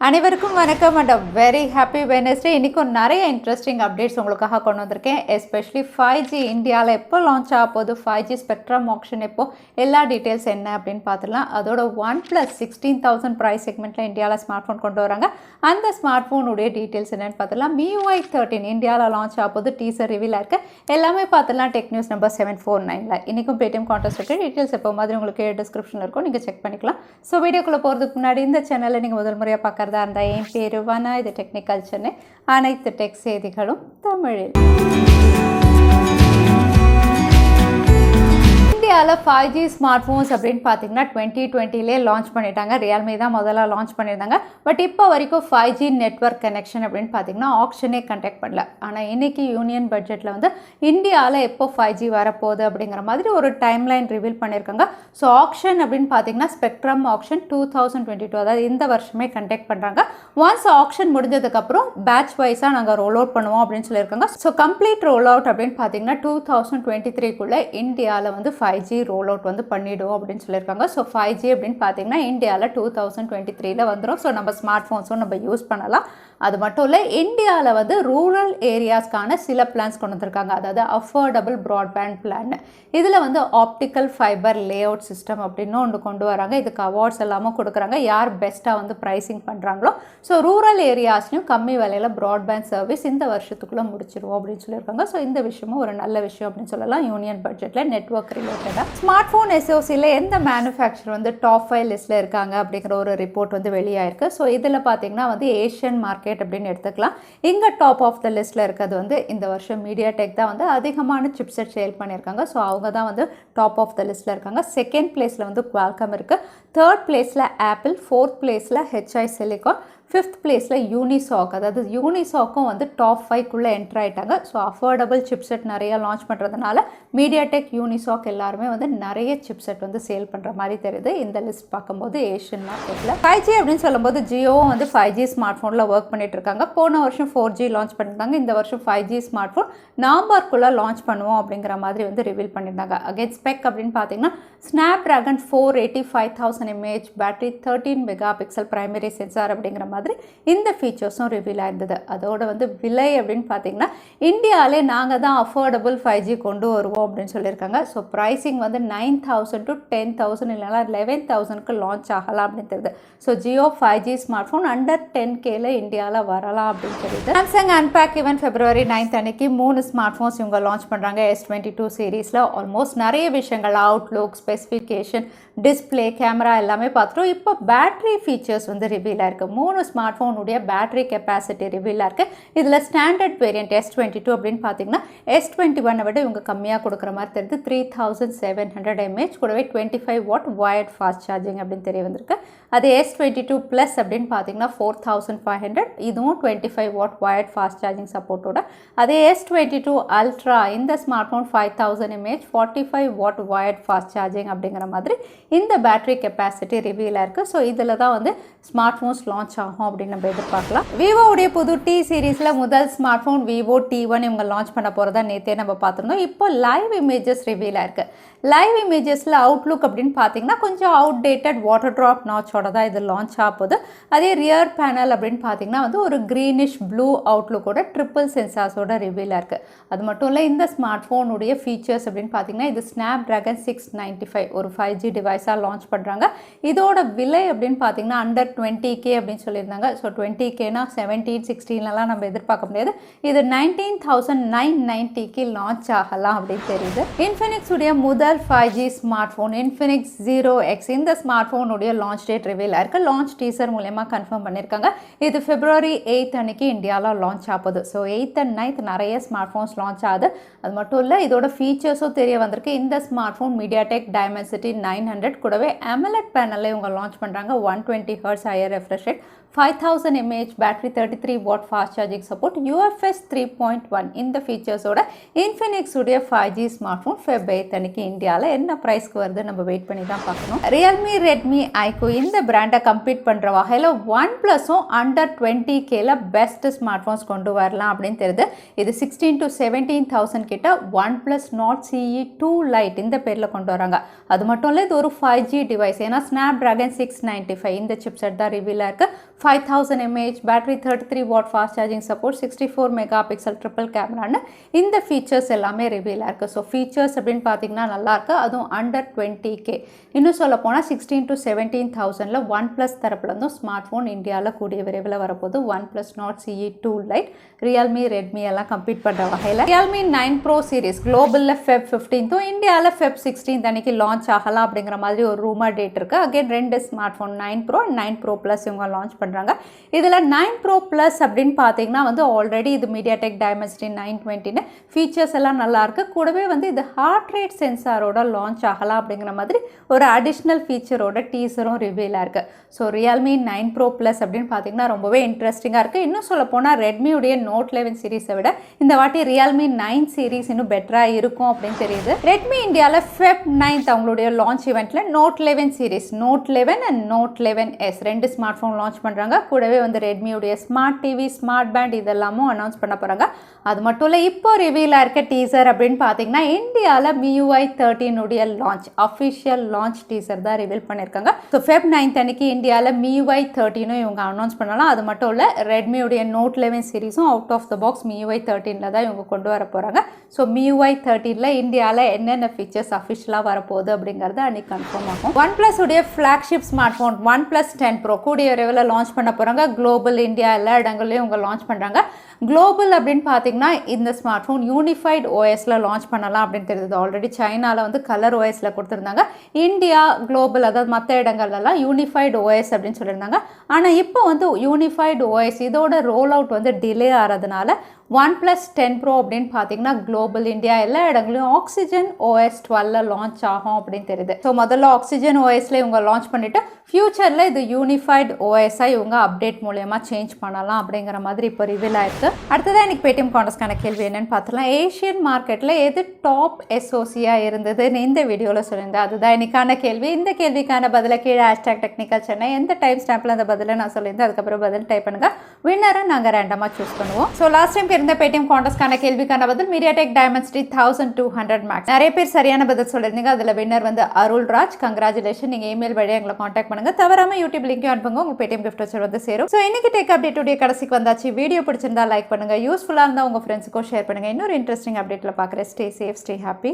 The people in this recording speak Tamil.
அனைவருக்கும் வணக்கம் அண்ட் வெரி ஹாப்பி வெனஸ்டே. இன்றைக்கும் நிறைய இன்ட்ரெஸ்டிங் அப்டேட்ஸ் உங்களுக்காக கொண்டு வந்திருக்கேன். எஸ்பெஷலி 5G இந்தியாவில் எப்போ லான்ச் ஆக போகுது, 5G ஸ்பெக்ட்ரம் ஆப்ஷன் எப்போ, எல்லா டீட்டெயில்ஸ் என்ன அப்படின்னு பார்த்துலாம். அதோட OnePlus 16,000 ப்ரைஸ் செக்மெண்ட்டில் இந்தியாவில் ஸ்மார்ட் ஃபோன் கொண்டு வராங்க. அந்த ஸ்மார்ட் ஃபோனுடைய டீட்டெயில்ஸ் என்னென்னு பார்த்துலாம். MIUI 13 இந்தியாவில் லான்ச் ஆக போது டீசர் ரிவீலாக இருக்குது. எல்லாமே பார்த்துலாம் டெக் நியூஸ் நம்பர் 749ல். இன்றைக்கும் பேடிஎம் கான்டெஸ்ட் இருக்குது. டீட்டெயில்ஸ் எப்போ மாதிரி உங்களுக்கு டிஸ்கிரிப்ஷனில் இருக்கும், நீங்கள் செக் பண்ணிக்கலாம். ஸோ வீடியோக்குள்ளே போகிறதுக்கு முன்னாடி இந்த சேனலில் நீங்கள் முதல் முறையாக பார்க்குறது இருந்தால் என் பேரு வனா, இது டெக்னிக்கல் சென்னை. அனைத்து டெக் செய்திகளும் தமிழில். இந்தியாவில் 5G ஸ்மார்ட் ஃபோன்ஸ் அப்படின்னு பார்த்தீங்கன்னா 2020லே லான்ச் பண்ணிட்டாங்க. Realme தான் முதல்ல லான்ச் பண்ணியிருந்தாங்க. பட் இப்போ வரைக்கும் 5G நெட்வொர்க் கனெக்ஷன் அப்படின்னு பார்த்தீங்கன்னா ஆப்ஷனே கண்டக்ட் பண்ணல. ஆனால் இன்றைக்கி யூனியன் பட்ஜெட்டில் வந்து இந்தியாவில் எப்போ 5G வரப்போகுது அப்படிங்கிற மாதிரி ஒரு டைம்லைன் ரிவீல் பண்ணியிருக்காங்க. ஸோ ஆப்ஷன் அப்படின்னு பார்த்தீங்கன்னா ஸ்பெக்ட்ரம் ஆப்ஷன் 2022, அதாவது இந்த வருஷமே கண்டக்ட் பண்ணுறாங்க. ஒன்ஸ் ஆப்ஷன் முடிஞ்சதுக்கப்புறம் பேட்ச் வைஸாக நாங்கள் ரோல் அவுட் பண்ணுவோம் அப்படின்னு சொல்லியிருக்காங்க. ஸோ கம்ப்ளீட் ரோல் அவுட் அப்படின்னு பார்த்தீங்கன்னா 2023க்குள்ளே இந்தியாவில் வந்து 5G ரோல் அவுட் வந்து பண்ணிவிடுவோம் அப்படின்னு சொல்லியிருக்காங்க. ஸோ 5G அப்படின்னு பார்த்தீங்கன்னா இந்தியாவில் 2023ல் வந்துடும். ஸோ நம்ம ஸ்மார்ட் ஃபோன்ஸும் நம்ம யூஸ் பண்ணலாம். அது மட்டும் இல்லை, இந்தியாவில் வந்து ரூரல் ஏரியாஸ்க்கான சில பிளான்ஸ் கொண்டு வந்திருக்காங்க. அதாவது அஃபோர்டபுள் ப்ராட்பேண்ட் பிளான். இதில் வந்து optical fibre lay out system அப்படின்னு ஒன்று கொண்டு வராங்க. இதுக்கு அவார்ட்ஸ் எல்லாமே கொடுக்குறாங்க. யார் பெஸ்ட்டாக வந்து ப்ரைஸிங் பண்ணுறாங்களோ. ஸோ ரூரல் ஏரியாஸ்லையும் கம்மி விலையில் ப்ராட்பேண்ட் சர்வீஸ் இந்த வருஷத்துக்குள்ளே முடிச்சிருவோம் அப்படின்னு சொல்லியிருக்காங்க. ஸோ இந்த விஷயமும் ஒரு நல்ல விஷயம் அப்படின்னு சொல்லலாம். யூனியன் பட்ஜெட்டில் நெட்வொர்க் ரிலேட்டடாக ஸ்மார்ட் ஃபோன் எஸ்ஓசியில் எந்த மேனுஃபேக்சர் வந்து டாப் 5 லிஸ்ட்டில் இருக்காங்க அப்படிங்கிற ஒரு ரிப்போர்ட் வந்து வெளியாயிருக்கு. ஸோ இதில் பார்த்தீங்கன்னா வந்து ஏஷியன் மார்க்கெட் அப்படின்னு எடுத்துக்கலாம். இங்கே டாப் ஆஃப் த லிஸ்ட்டில் இருக்கிறது வந்து இந்த வருஷம் மீடியாடெக் தான் வந்து அதிகமான சிப்செட் சேல் பண்ணியிருக்காங்க. ஸோ அவங்க தான் வந்து டாப் ஆஃப் த லிஸ்ட்டில் இருக்காங்க. செகண்ட் பிளேஸில் வந்து குவால்காம் இருக்குது. தேர்ட் பிளேஸில் ஆப்பிள், ஃபோர்த் பிளேஸில் HI சிலிகான், ஃபிஃப்த் பிளேஸில் யூனிசாக். அதாவது யூனிசாக்கும் வந்து டாப் 5க்குள்ளே என்ட்ரு ஆகிட்டாங்க. ஸோ அஃபோர்டபுள் சிப்செட் நிறையா லான்ச் பண்ணுறதுனால மீடியாடெக், யூனிசாக் எல்லாருமே வந்து நிறைய சிப்செட் வந்து சேல் பண்ணுற மாதிரி தெரியுது இந்த லிஸ்ட் பார்க்கும்போது ஏஷியன் மார்க்கெட்டில். 5G அப்படின்னு சொல்லும்போது ஜியோவும் வந்து 5G ஸ்மார்ட் ஃபோனில் ஒர்க் பண்ணிட்டு இருக்காங்க. போன வருஷம் 4G லான்ச் பண்ணியிருந்தாங்க. இந்த வருஷம் 5G ஸ்மார்ட் ஃபோன் நவம்பருக்குள்ளே லான்ச் பண்ணுவோம் அப்படிங்கிற மாதிரி வந்து ரிவீல் பண்ணியிருந்தாங்க. அகைன் ஸ்பெக் அப்படின்னு பார்த்தீங்கன்னா Snapdragon 480 5000 mAh battery, 13 megapixel primary sensor அப்படிங்கிற மாதிரி இந்த ஃபீச்சர்ஸும் ரிவீல் ஆயிருந்தது. அதோட வந்து விலை அப்படின்னு பார்த்தீங்கன்னா இந்தியாவிலே நாங்கள் தான் அஃபோர்டபுள் 5G கொண்டு வருவோம் அப்படின்னு சொல்லியிருக்காங்க. ஸோ ப்ரைஸிங் வந்து 9,000 to 10,000 இல்லைனா 11,000க்கு லான்ச் ஆகலாம் அப்படின்னு தெரியுது. So Jio 5G smart phone under 10Kல இந்தியாவில் வரலாம் அப்படின்னு தெரியுது. சாம்சங் அன்பேக் ஈவென்ட் February 9 அன்னைக்கு 3 ஸ்மார்ட் ஃபோன்ஸ் இவங்க லான்ச் பண்ணுறாங்க. S22 சீரீஸில் ஆல்மோஸ்ட் நிறைய விஷயங்கள், அவுட்லுக், ஸ்பெசிஃபிகேஷன், டிஸ்பிளே, கேமரா எல்லாமே பார்த்துட்டோம். இப்போ பேட்டரி ஃபீச்சர்ஸ் வந்து ரிவீலாக இருக்குது. 3 ஸ்மார்ட் ஃபோனுடைய பேட்டரி கெப்பாசிட்டி ரிவீலாக இருக்குது. இதில் ஸ்டாண்டர்ட் வேரியன்ட் S22 அப்படின்னு பார்த்தீங்கன்னா S21 விட இவங்க கம்மியாக கொடுக்குற மாதிரி தெரியுது. 3700 mAh கூடவே 25 வாட் வயர்ட் ஃபாஸ்ட் சார்ஜிங் அப்படின்னு தெரிய வந்திருக்கு. அது S22 ப்ளஸ் அப்படின்னு பார்த்தீங்கன்னா 4500, இதுவும் 25 வாட் வயர்ட் ஃபாஸ்ட் சார்ஜிங் சப்போர்ட்டோட. அதே S22 அல்ட்ரா இந்த smart phone 5000 mAh 45 what wired fast charging அப்படிங்கிற மாதிரி இந்த பேட்டரி கெப்பாசிட்டி ரிவீலாக இருக்குது. ஸோ இதில் தான் வந்து ஸ்மார்ட் ஃபோன்ஸ் லான்ச் ஆகும் அப்படின்னு நம்ம எதிர்பார்க்கலாம். விவோவுடைய புது T சீரீஸில் முதல் ஸ்மார்ட் ஃபோன் Vivo T1 இவங்க லான்ச் பண்ண போகிறதா நேற்றே நம்ம பார்த்துருந்தோம். இப்போ லைவ் இமேஜஸ் ரிவீலாக இருக்குது. லைவ் இமேஜஸில் அவுட்லுக் அப்படின்னு பார்த்தீங்கன்னா கொஞ்சம் அவுடேட்டட் வாட்டர் ட்ராப் நாச்சோட தான் இது லான்ச் ஆகுது. அதே ரியர் பேனல் அப்படின்னு பார்த்தீங்கன்னா வந்து ஒரு க்ரீனிஷ் ப்ளூ அவுட்லுக்கோட ட்ரிபிள் சென்சார்ஸோட ரிவீலாக இருக்குது. அது மட்டும் இல்லை, இந்த ஸ்மார்ட் ஃபோனுடைய ஃபீச்சர்ஸ் அப்படின்னு பார்த்தீங்கன்னா இது ஸ்னாப்ட்ராகன் 695 ஒரு 5G டிவைஸாக லான்ச் பண்ணுறாங்க. இதோட விலை அப்படின்னு பார்த்தீங்கன்னா அண்டர் 20K அப்படின்னு சொல்லியிருந்தாங்க. ஸோ 20Kனா 17, 16லாம் நம்ம எதிர்பார்க்க முடியாது. இது 19,990க்கு லான்ச் ஆகலாம் அப்படின்னு தெரியுது. இன்ஃபினிக்ஸ் உடைய முதல் 5G smart phone Infinix Zero X இந்த ஸ்மார்ட் ஃபோனுடைய லான்ச் டேட் ரிவீல் ஆயிருக்கு. லான்ச் டீசர் மூலமா கன்ஃபார்ம் பண்ணியிருக்காங்க. இது February 8 அன்னைக்கு இந்தியாவில் லான்ச் ஆகுது. ஸோ 8th and 9th நிறைய ஸ்மார்ட் ஃபோன்ஸ் லான்ச் ஆகுது. அது மட்டும் இல்லை, இதோட ஃபீச்சர்ஸும் தெரிய வந்திருக்கு. இந்த ஸ்மார்ட் ஃபோன் மீடியாடெக் டைமென்சிட்டி 900 கூடவே AMOLED பேனலில் இவங்க லான்ச் பண்ணுறாங்க. 120 Hz higher refresh rate, 5000 mAh battery, 33 watt fast charging support, UFS 3.1 இந்த ஃபீச்சர்ஸோட இன்ஃபினிக்ஸ் உடைய 5G ஸ்மார்ட் ஃபோன் Feb 8 அன்னைக்கு இந்தியாவில் என்ன ப்ரைஸ்க்கு வருது நம்ம வெயிட் பண்ணி தான் பார்க்கணும். Realme, Redmi, iQOO இந்த பிராண்டை கம்பீட் பண்ணுற வகையில் OnePlusம் அண்டர் 20Kல பெஸ்ட் ஸ்மார்ட் ஃபோன்ஸ் கொண்டு வரலாம் அப்படின்னு தெரியுது. இது 16,000 to 17,000 கிட்ட OnePlus Nord CE 2 Lite இந்த பேரில் கொண்டு வராங்க. அது மட்டும் இல்லை, இது ஒரு 5G டிவைஸ். ஏன்னா ஸ்னாப்ட்ராகன் 695 இந்த சிப்செட் தான் ரிவீலாக இருக்குது. 5000 mAh battery, 33 watt fast charging support, 64 mega pixel triple கேமரான்னு இந்த ஃபீச்சர்ஸ் எல்லாமே ரிவீல் ஆயிருக்கு. ஸோ ஃபீச்சர்ஸ் அப்படின்னு பார்த்தீங்கன்னா நல்லாயிருக்கு, அதுவும் அண்டர் 20K. இன்னும் சொல்ல போனால் 16 to 17,000 OnePlus தரப்புலேருந்தும் ஸ்மார்ட் ஃபோன் இந்தியாவில் கூடிய விரைவில் வரப்போது. OnePlus Nord CE 2 Lite, Realme, Redmi எல்லாம் கம்பீட் பண்ணுற வகையில் Realme 9 Pro சீரிஸ் குளோபலில் Feb 15th இந்தியாவில் Feb 16th அன்னைக்கு லான்ச் ஆகலாம் அப்படிங்கிற மாதிரி ஒரு ரூமர் டேட் இருக்குது. Again 2 smart phone 9 Pro and 9 Pro Plus இவங்க லான்ச் பண்ணுறாங்க. இதில் 9 Pro Plus அப்படின்னு பார்த்தீங்கன்னா வந்து ஆல்ரெடி இது MediaTek Dimensity 920ன்னு ஃபீச்சர்ஸ் எல்லாம் நல்லாயிருக்கு. கூடவே வந்து இது ஹார்ட் ரேட் சென்சாரோட லான்ச் ஆகலாம் அப்படிங்கிற மாதிரி ஒரு அடிஷ்னல் ஃபீச்சரோட டீசரும் ரிவீல் ஆயிருக்கு. ஸோ Realme 9 Pro Plus அப்படின்னு பார்த்தீங்கன்னா ரொம்பவே இன்ட்ரெஸ்டிங்காக இருக்குது. இன்னும் சொல்ல போனால் ரெட்மியுடைய Note 11 சீரிஸை விட இந்த வாட்டி Realme 9 சீரிஸ் இன்னும் பெட்டராக இருக்கும் அப்படின்னு தெரியுது. ரெட்மி இந்தியாவில் Feb 9th அவங்களுடைய லான்ச் இவெண்ட்டில் Note 11 series, Note 11 and Note 11S 2 smart phone launch பண்ணுறாங்க. கூடவே வந்து ரெட்மியுடைய ஸ்மார்ட் டிவி, ஸ்மார்ட் பேண்ட் இதெல்லாமும் அனௌன்ஸ் பண்ண போகிறாங்க. அது மட்டும் இல்லை, இப்போ ரிவீலாக இருக்க டீசர் அப்படின்னு பார்த்தீங்கன்னா இந்தியாவில் MIUI 13 launch, official launch teaser தான் ரிவீல் பண்ணியிருக்காங்க. ஸோ Feb 9th அன்னைக்கு இந்தியாவில் MIUI 13 இவங்க அனௌன்ஸ் பண்ணலாம். அது மட்டும் இல்லை, ரெட்மியுடைய Note 11 சீரிஸும் out of the box MIUI 13 தான் இவங்க கொண்டு வர போகிறாங்க. ஸோ MIUI 13 இந்தியாவில் என்னென்ன ஃபீச்சர்ஸ் அஃபிஷியலாக வரப்போகுது அப்படிங்கிறது அன்னைக்கு கன்ஃபார்ம் ஆகும். OnePlus உடைய flagship smart phone OnePlus 10 Pro கூடிய விரைவில் லான்ச் பண்ண போகிறாங்க. குளோபல், இந்தியா எல்லா இடங்கள்லையும் இவங்க லான்ச் பண்ணுறாங்க. குளோபல் அப்படின்னு பார்த்தீங்கன்னா இந்த ஸ்மார்ட் ஃபோன் யூனிஃபைட் ஓஎஸில் லான்ச் பண்ணலாம் அப்படின்னு தெரியுது. ஆல்ரெடி சைனாவில் வந்து கலர் ஓஎஸில் கொடுத்துருந்தாங்க. இந்தியா, குளோபல் அதாவது மற்ற இடங்கள்லாம் யூனிஃபைடு ஓஎஸ் அப்படின்னு சொல்லியிருந்தாங்க. ஆனால் இப்போ வந்து யூனிஃபைடு ஓஎஸ் இதோட ரோல் அவுட் வந்து டிலே ஆகிறதுனால OnePlus 10 Pro அப்படின்னு பார்த்தீங்கன்னா குளோபல், இந்தியா எல்லா இடங்களையும் ஆக்சிஜன் OS 12 லான்ச் ஆகும் அப்படின்னு தெரியுது. ஸோ முதல்ல ஆக்சிஜன் ஓஎஸில் இவங்க லான்ச் பண்ணிவிட்டு ஃபியூச்சரில் இது யூனிஃபைடு ஓஎஸாக இவங்க அப்டேட் மூலயமா சேஞ்ச் பண்ணலாம் அப்படிங்கிற மாதிரி இப்போ ரிவீல் ஆயிருக்கு. அடுத்ததான் எனக்கு பேடிஎம் கான்டெஸ்ட்கான கேள்வி என்னன்னு பார்த்தலாம். ஏஷியன் மார்க்கெட்டில் எது டாப் எஸ்ஓசியாக இருந்ததுன்னு இந்த வீடியோவில் சொல்லியிருந்தேன். அதுதான் இன்னைக்கான கேள்வி. இந்த கேள்விக்கான பதிலை கீழே #Technical Chennai எந்த டைம் ஸ்டாம்பில் அந்த பதிலை நான் சொல்லியிருந்தேன் அதுக்கப்புறம் பதில் டைப் பண்ணுங்கள். வின்னரை நாங்கள் ரேண்டமாக சூஸ் பண்ணுவோம். ஸோ லாஸ்ட் டைம் இந்த பேடிஎம் கான்டெஸ்ட்கான கேள்விக்கான பதில் MediaTek Dimensity 1200 Max. நிறைய பேர் சரியான பதில் சொல்லியிருந்தீங்க. அதில் வின்னர் வந்து அருள்ராஜ். கங்க்ராச்சுலேஷன். நீங்கள் இமெயில் வழியாக எங்களை காண்டாக்ட் பண்ணுங்கள். தவறாமல் யூடியூப் லிங்க்கும் அனுப்புங்க. உங்கள் பேடிஎம் கிஃப்ட் வச்சு வந்து சேரும். ஸோ இன்னைக்கு டேக் அப்டேட்டுடைய கடைசிக்கு வந்தாச்சு. வீடியோ பிடிச்சிருந்தா லைக் பண்ணுங்கள். யூஸ்ஃபுல்லாக இருந்தால் உங்கள் ஃப்ரெண்ட்ஸுக்கும் ஷேர் பண்ணுங்கள். இன்னொரு இன்ட்ரெஸ்டிங் அப்டேட்டில் பார்க்குறேன். Stay safe, stay happy.